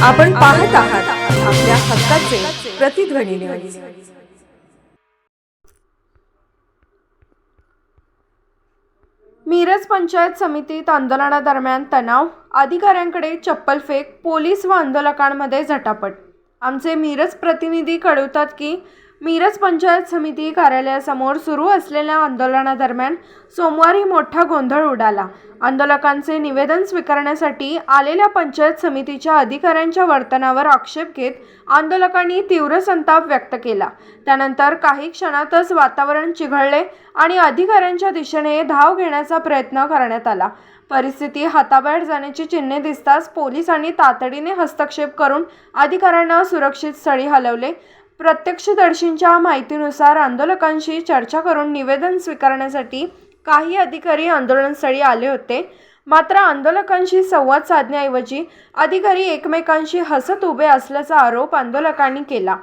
आपण पाहत आहात आपल्या हक्काचे प्रतिध्वनी न्यूज। मिरज पंचायत समितीत आंदोलनादरम्यान तणाव, अधिकाऱ्यांकडे चप्पल फेक, पोलीस व आंदोलकांमध्ये झटापट। आमचे मिरज प्रतिनिधी कळवतात की मिरज पंचायत समिती कार्यालयासमोर सुरू असलेल्या आंदोलनादरम्यान सोमवारी मोठा गोंधळ उडाला। आंदोलकांचे निवेदन स्वीकारण्यासाठी आलेल्या पंचायत समितीच्या अधिकाऱ्यांच्या वर्तनावर आक्षेप घेत आंदोलकांनी तीव्र संताप व्यक्त केला। त्यानंतर काही क्षणातच वातावरण चिघळले आणि अधिकाऱ्यांच्या दिशेने धाव घेण्याचा प्रयत्न करण्यात आला। परिस्थिती हाताबाहेर जाण्याची चिन्हे दिसताच पोलिसांनी तातडीने हस्तक्षेप करून अधिकाऱ्यांना सुरक्षित स्थळी हलवले। प्रत्यक्षदर्शींच्या माहितीनुसार आंदोलकांशी चर्चा करून निवेदन स्वीकारण्यासाठी काही अधिकारी आंदोलनस्थळी आले होते। मात्र आंदोलकांशी संवाद साधण्याऐवजी अधिकारी एकमेकांशी हसत उभे असल्याचा आरोप आंदोलकांनी केला।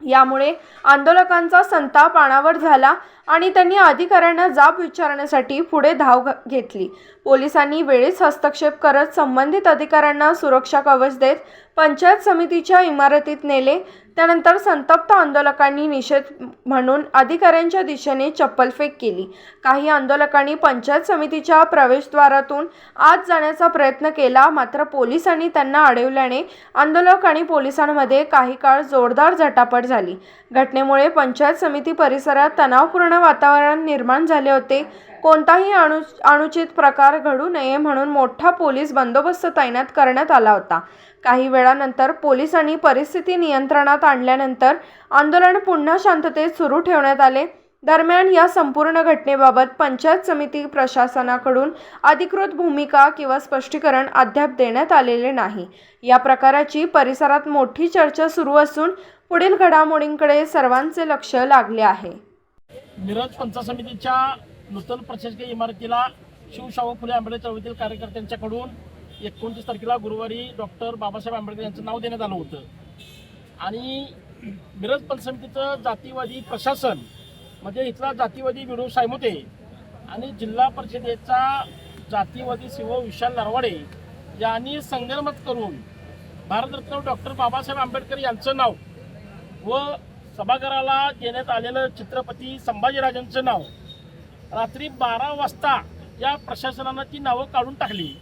यामुळे आंदोलकांचा संताप अनावर झाला आणि त्यांनी अधिकाऱ्यांना जाब विचारण्यासाठी पुढे धाव घेतली। पोलिसांनी वेळीच हस्तक्षेप करत संबंधित अधिकाऱ्यांना सुरक्षा कवच देत पंचायत समितीच्या इमारतीत नेले। त्यानंतर संतप्त आंदोलकांनी निषेध म्हणून अधिकाऱ्यांच्या दिशेने चप्पलफेक केली। काही आंदोलकांनी पंचायत समितीच्या प्रवेशद्वारातून आत जाण्याचा प्रयत्न केला, मात्र पोलिसांनी त्यांना अडवल्याने आंदोलक आणि पोलिसांमध्ये काही काळ जोरदार झटापट झाली। घटनेमुळे पंचायत समिती परिसरात तणावपूर्ण वातावरण निर्माण झाले होते। कोणताही अनुचित प्रकार घडू नये म्हणून मोठा पोलीस बंदोबस्त तैनात करण्यात आला होता। काही वेळानंतर पोलिसांनी परिस्थिती नियंत्रणात आणल्यानंतर आंदोलन पुन्हा शांततेत सुरू ठेवण्यात आले। दरम्यान या संपूर्ण घटनेबाबत पंचायत समिती प्रशासनाकडून अधिकृत भूमिका किंवा स्पष्टीकरण अद्याप देण्यात आलेले नाही। या प्रकाराची परिसरात मोठी चर्चा सुरू असून पुढील घडामोडींकडे सर्वांचे लक्ष लागले आहे। मिरज पंचायत समितीच्या नूतन प्रशासकीय इमारतीला शिवशाहू फुले आंबेडकर चळवळीतील कार्यकर्त्यांच्याकडून 29 तारखेला गुरुवारी डॉक्टर बाबासाहेब आंबेडकर यांचं नाव देण्यात आलं होतं आणि मिरज पंचायत समितीचं जातीवादी प्रशासन म्हणजे इथला जातीवादी विरोध सायमते आणि जिल्हा परिषदेचा जातीवादी सीओ विशाल नरवाडे यांनी संगनमत करून भारतरत्न डॉक्टर बाबासाहेब आंबेडकर यांचं नाव व सभागृहाला देण्यात आलेलं छत्रपती संभाजीराजांचं नाव रात्री 12 वाजता या प्रशासनानं ती नावं काढून टाकली।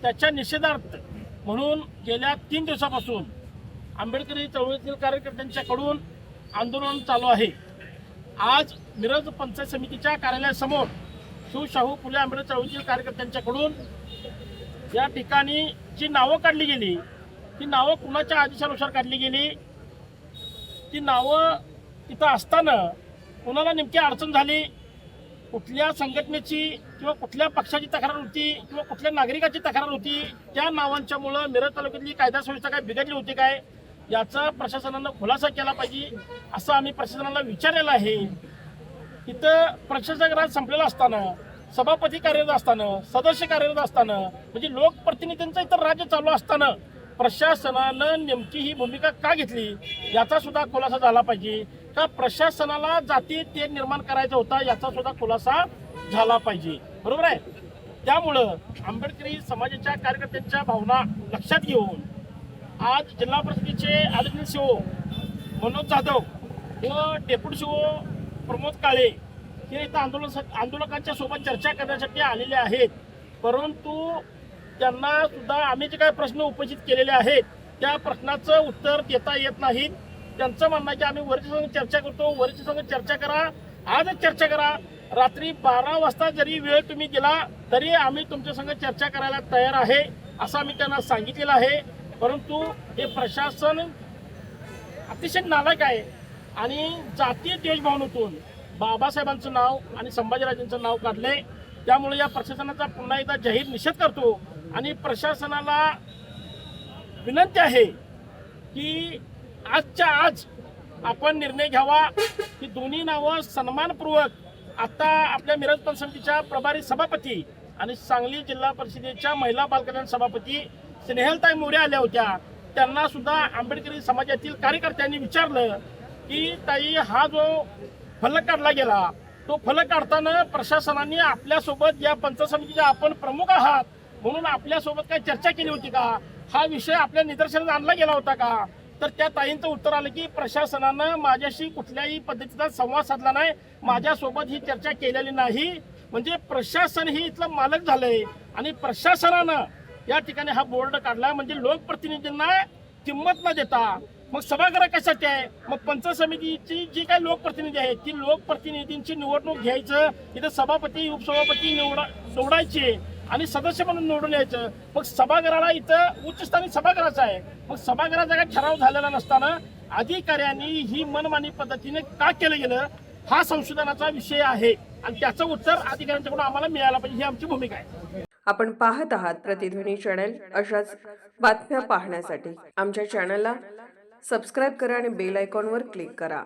त्याच्या निषेधार्थ म्हणून गेल्या 3 दिवसापासून आंबेडकरी चळवळीतील कार्यकर्त्यांच्याकडून आंदोलन चालू आहे। आज मिरज पंचायत समितीच्या कार्यालयासमोर शिवशाहू फुले आंबेडकर चळवळीतील कार्यकर्त्यांच्याकडून या ठिकाणी जी नावं काढली गेली ती नावं कुणाच्या आदेशानुसार काढली गेली, ती नावं तिथं असताना कुणाला नेमकी अडचण झाली, कुठल्या संघटनेची किंवा कुठल्या पक्षाची तक्रार होती किंवा कुठल्या नागरिकाची तक्रार होती, त्या नावांच्यामुळं मिरज तालुक्यातली कायदा सुव्यवस्था काय बिघडली होती काय याचा प्रशासनानं खुलासा केला पाहिजे असं आम्ही प्रशासनाला विचारलेलं आहे। इथं प्रशासक राज संपलेला असताना, सभापती कार्यरत असताना, सदस्य कार्यरत असताना म्हणजे लोकप्रतिनिधींचं इथं राज्य चालू असताना प्रशासनानं नेमकी ही भूमिका का घेतली याचा सुद्धा खुलासा झाला पाहिजे। का प्रशासनाला जाती तेढ निर्माण करायचा होता याचा सुद्धा खुलासा झाला पाहिजे, बरोबर आहे। त्यामुळं आंबेडकरी समाजाच्या कार्यकर्त्यांच्या भावना लक्षात घेऊन आज जिल्हा परिषदेचे आदित्य सीओ मनोज जाधव व डेप्युटी सीओ प्रमोद काळे हे इथं आंदोलकांच्या सोबत चर्चा करण्यासाठी आलेले आहेत। परंतु त्यांना सुद्धा आम्ही जे काही प्रश्न उपस्थित केलेले आहेत त्या प्रश्नाचं उत्तर देता येत नाहीत। त्यांचं म्हणणं आहे की आम्ही वरिष्ठ संघ चर्चा करतो, वरिष्ठ संघ चर्चा करा, आजच चर्चा करा, रात्री 12 वाजता जरी वेळ तुम्ही दिला तरी आम्ही तुमच्या संघ चर्चा करायला तयार आहे असं आम्ही त्यांना सांगितलेलं आहे। परंतु हे प्रशासन अतिशय नालायक आहे आणि जातीय देशभावनेतून बाबासाहेबांचं नाव आणि संभाजीराजांचं नाव काढले। त्यामुळे या प्रशासनाचा पुन्हा एकदा जाहीर निषेध करतो आणि प्रशासनाला विनंती आहे की आजच्या आज आपण निर्णय घ्यावा की दोन्ही नावं सन्मानपूर्वक आता आपल्या मिरज पंचायत समितीच्या प्रभारी सभापती आणि सांगली जिल्हा परिषदेच्या महिला बालकल्याण सभापती स्नेहलताई मोरे आल्या होत्या। त्यांना सुद्धा आंबेडकरी समाजातील कार्यकर्त्यांनी विचारलं की ताई हा जो फलक काढला गेला तो फलक काढताना प्रशासनाने आपल्यासोबत या पंचायत समितीच्या आपण प्रमुख आहात म्हणून आपल्यासोबत काही चर्चा केली होती का, हा विषय आपल्या निदर्शनास आणला गेला होता का? तर त्या ताईंचं उत्तर आलं की प्रशासनानं माझ्याशी कुठल्याही पद्धतीचा संवाद साधला नाही, माझ्यासोबत ही चर्चा केलेली नाही. म्हणजे प्रशासन ही इथलं मालक झालंय आणि प्रशासनानं या ठिकाणी हा बोर्ड काढला. म्हणजे लोकप्रतिनिधींना किंमत न देता मग सभागृह कशासाठी आहे? मग पंचायत समितीची जी काही लोकप्रतिनिधी आहेत ती लोकप्रतिनिधींची निवडणूक घ्यायचं, इथं सभापती उपसभापती निवडायची आणि सदस्य म्हणून निवडून यायचं. मग सभागृहाला इथं उच्चस्थानी सभागृहाचा आहे. मग सभागृहाचा काही ठराव झालेला नसताना अधिकाऱ्यांनी ही मनमानी पद्धतीने का केलं गेलं हा संशोधनाचा विषय आहे आणि त्याचं उत्तर अधिकाऱ्यांच्याकडून आम्हाला मिळायला पाहिजे ही आमची भूमिका आहे. आपण पाहत आहात प्रतिध्वनी चॅनल. अशाच बातम्या पाहण्यासाठी आमच्या चॅनलला सबस्क्राईब करा आणि बेल आयकॉनवर क्लिक करा.